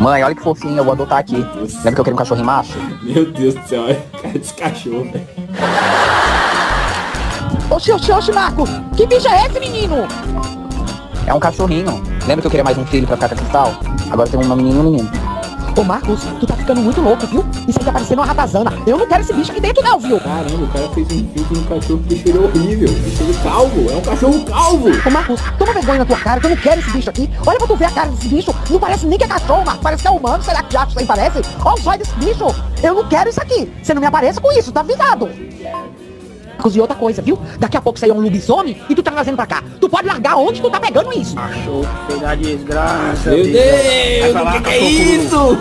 Mãe, olha que fofinho, eu vou adotar aqui. Lembra que eu queria um cachorrinho macho? Meu Deus do céu, olha a cara desse cachorro, velho. Oxi, Marcos, que bicho é esse, menino? É um cachorrinho. Lembra que eu queria mais um filho pra ficar com a Cristal? Agora tem uma menina e um menino. Ô Marcos, tu tá ficando muito louco, viu? Isso aí tá parecendo uma ratazana. Eu não quero esse bicho aqui dentro não, viu? Caramba, o cara fez um filtro no cachorro que deixou ele horrível. Deixou ele calvo, é um cachorro calvo. Ô Marcos, toma vergonha na tua cara, que eu não quero esse bicho aqui. Olha pra tu ver a cara desse bicho. Não parece nem que é cachorro, Marcos. Parece que é humano. Será que já isso aí parece? Olha os olhos desse bicho. Eu não quero isso aqui. Você não me apareça com isso, tá avisado. Marcos, e outra coisa, viu? Daqui a pouco isso aí é um lobisomem e tu tá trazendo pra cá. Tu pode largar onde tu tá pegando isso. Cachorro, filho da desgraça. Meu Deus, o que é isso?